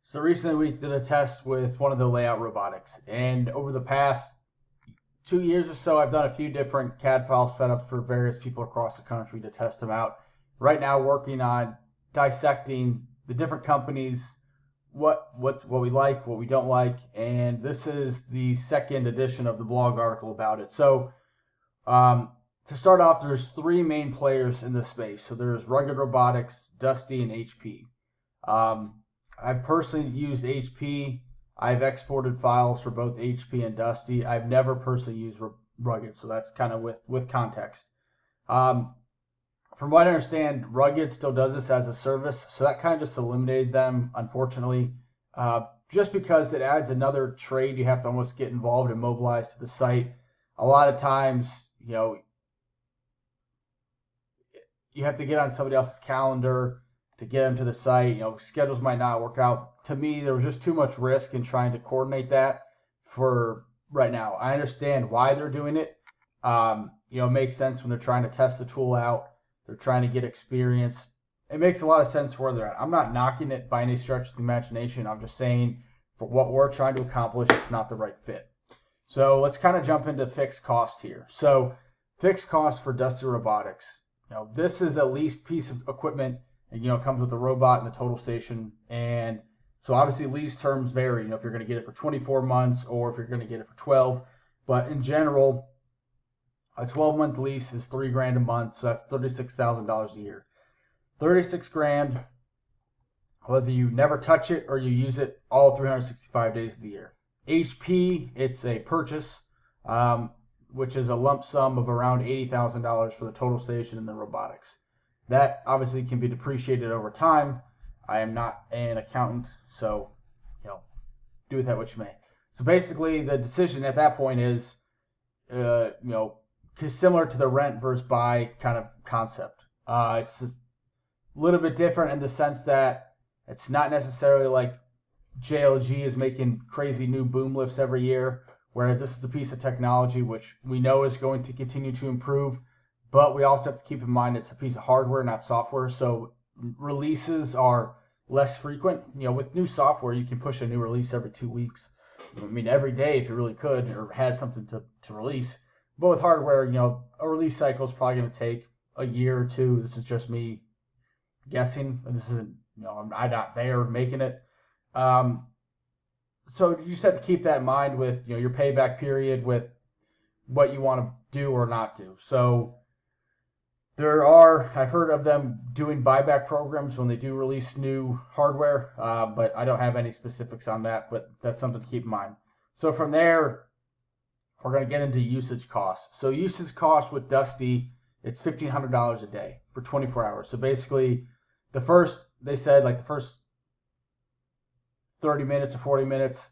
So recently we did a test with one of the layout robotics, and over the past 2 years or so, I've done a few different CAD file setups for various people across the country to test them out. Right now, working on dissecting the different companies, what we like, what we don't like, and this is the second edition of the blog article about it. So to start off, there's three main players in this space. So there's Rugged Robotics, Dusty, and HP. I've personally used HP. I've exported files for both HP and Dusty. I've never personally used Rugged, so that's kind of with context. From what I understand, Rugged still does this as a service, so that kind of just eliminated them, unfortunately, just because it adds another trade you have to almost get involved and mobilize to the site. A lot of times, you have to get on somebody else's calendar to get them to the site. Schedules might not work out. To me, there was just too much risk in trying to coordinate that for right now. I understand why they're doing it. It makes sense when they're trying to test the tool out. They're trying to get experience. It makes a lot of sense where they're at. I'm not knocking it by any stretch of the imagination. I'm just saying for what we're trying to accomplish, it's not the right fit. So let's kind of jump into fixed cost here. So fixed cost for Dusty Robotics. This is the least piece of equipment. And, it comes with the robot and the total station. And so obviously lease terms vary, if you're going to get it for 24 months or if you're going to get it for 12. But in general, a 12-month lease is $3,000 a month. So that's $36,000 a year. 36 grand, whether you never touch it or you use it all 365 days of the year. HP, it's a purchase, which is a lump sum of around $80,000 for the total station and the robotics. That obviously can be depreciated over time. I am not an accountant, so do with that what you may. So basically, the decision at that point is, similar to the rent versus buy kind of concept. It's a little bit different in the sense that it's not necessarily like JLG is making crazy new boom lifts every year, whereas this is a piece of technology which we know is going to continue to improve. But we also have to keep in mind it's a piece of hardware, not software. So releases are less frequent. With new software, you can push a new release every 2 weeks. Every day if you really could or had something to release. But with hardware, a release cycle is probably going to take a year or two. This is just me guessing. This isn't, I'm not there making it. So you just have to keep that in mind with, your payback period with what you want to do or not do. So I've heard of them doing buyback programs when they do release new hardware, but I don't have any specifics on that, but that's something to keep in mind. So from there, we're going to get into usage costs. So usage cost with Dusty, it's $1,500 a day for 24 hours. So basically, the first 30 minutes or 40 minutes,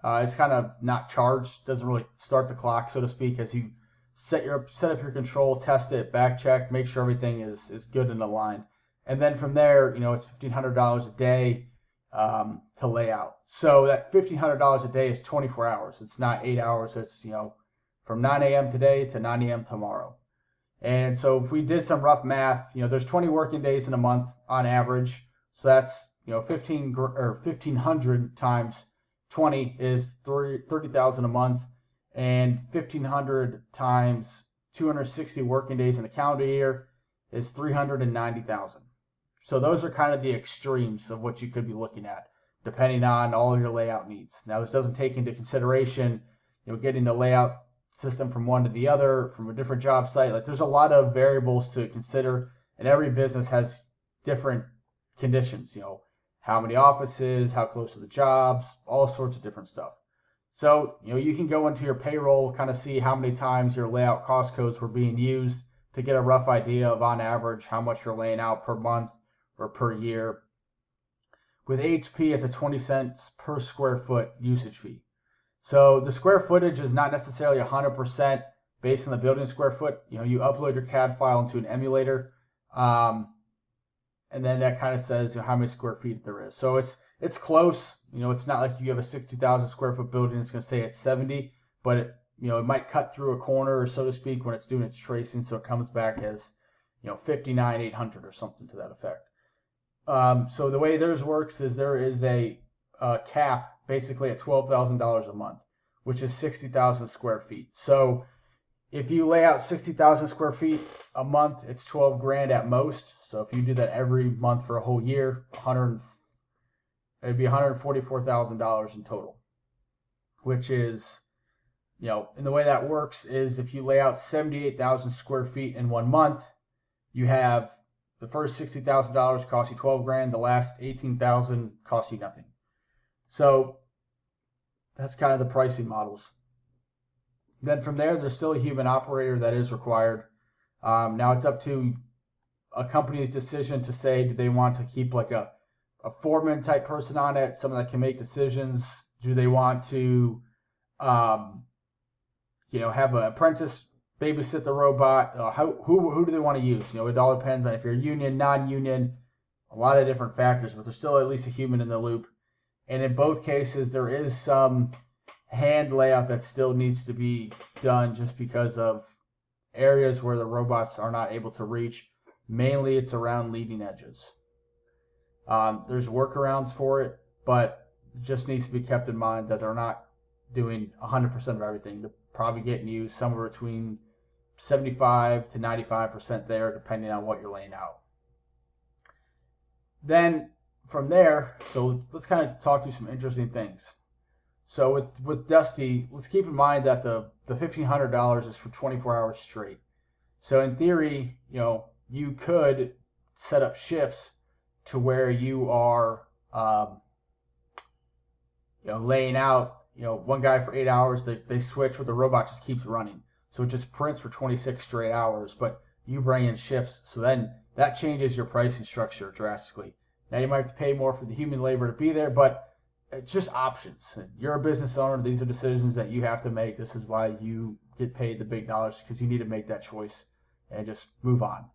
it's kind of not charged, doesn't really start the clock, so to speak, as you set up your control, test it, back check, make sure everything is good and aligned. And then from there, it's $1,500 a day to lay out. So that $1,500 a day is 24 hours. It's not 8 hours. It's, from 9 a.m. today to 9 a.m. tomorrow. And so if we did some rough math, there's 20 working days in a month on average. So that's, 1,500 times 20 is 30,000 a month. And 1,500 times 260 working days in a calendar year is 390,000. So those are kind of the extremes of what you could be looking at, depending on all of your layout needs. Now, this doesn't take into consideration, getting the layout system from one to the other, from a different job site. Like, there's a lot of variables to consider, and every business has different conditions. How many offices, how close to the jobs, all sorts of different stuff. So, you can go into your payroll, kind of see how many times your layout cost codes were being used to get a rough idea of, on average, how much you're laying out per month or per year. With HP, it's a 20 cents per square foot usage fee. So the square footage is not necessarily 100% based on the building square foot. You upload your CAD file into an emulator, and then that kind of says how many square feet there is. So it's close. It's not like you have a 60,000 square foot building. It's going to say it's 70, but it might cut through a corner, so to speak, when it's doing its tracing. So it comes back as, 59,800 or something to that effect. So the way theirs works is there is a cap basically at $12,000 a month, which is 60,000 square feet. So if you lay out 60,000 square feet a month, it's 12 grand at most. So if you do that every month for a whole year, it'd be $144,000 in total, which is, and the way that works is if you lay out 78,000 square feet in 1 month, you have the first $60,000 cost you 12 grand, the last 18,000 cost you nothing. So that's kind of the pricing models. Then from there, there's still a human operator that is required. Now it's up to a company's decision to say, do they want to keep like a foreman type person on it, someone that can make decisions? Do they want to, have an apprentice babysit the robot? Who do they want to use? It all depends on if you're union, non-union, a lot of different factors, but there's still at least a human in the loop. And in both cases, there is some hand layout that still needs to be done just because of areas where the robots are not able to reach. Mainly it's around leading edges. There's workarounds for it, but it just needs to be kept in mind that they're not doing 100% of everything. They're probably getting you somewhere between 75 to 95% there, depending on what you're laying out. Then from there, so let's kind of talk through some interesting things. So with Dusty, let's keep in mind that the $1,500 is for 24 hours straight. So in theory, you could set up shifts to where you are, laying out, one guy for 8 hours. They switch, where the robot just keeps running. So it just prints for 26 straight hours, but you bring in shifts. So then that changes your pricing structure drastically. Now you might have to pay more for the human labor to be there, but it's just options. You're a business owner. These are decisions that you have to make. This is why you get paid the big dollars, because you need to make that choice and just move on.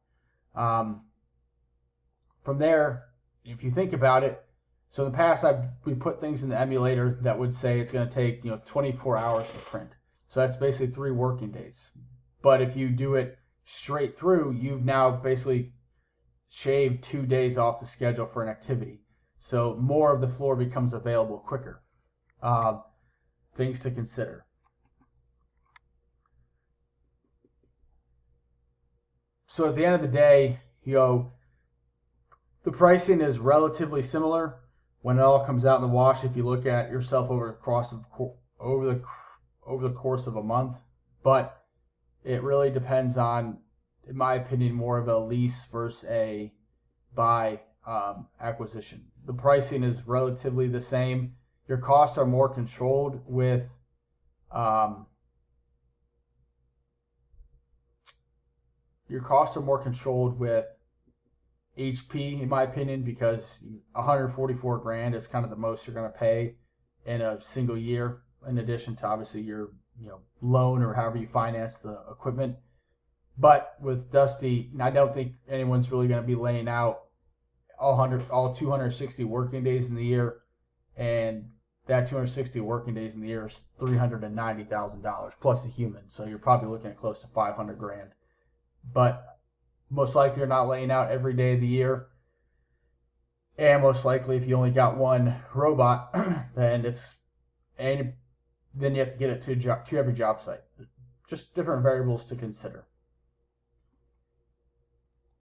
From there, if you think about it, so in the past we put things in the emulator that would say it's going to take 24 hours to print. So that's basically 3 working days. But if you do it straight through, you've now basically shaved 2 days off the schedule for an activity. So more of the floor becomes available quicker. Things to consider. So at the end of the day, the pricing is relatively similar when it all comes out in the wash. If you look at yourself over the course of a month, but it really depends on, in my opinion, more of a lease versus a buy acquisition. The pricing is relatively the same. Your costs are more controlled with HP, in my opinion, because 144 grand is kind of the most you're going to pay in a single year, in addition to obviously your loan or however you finance the equipment. But with Dusty, I don't think anyone's really going to be laying out all 260 working days in the year, and that 260 working days in the year is $390,000 plus the human. So you're probably looking at close to 500 grand. But most likely you're not laying out every day of the year. And most likely if you only got one robot, then you have to get it to every job site. Just different variables to consider.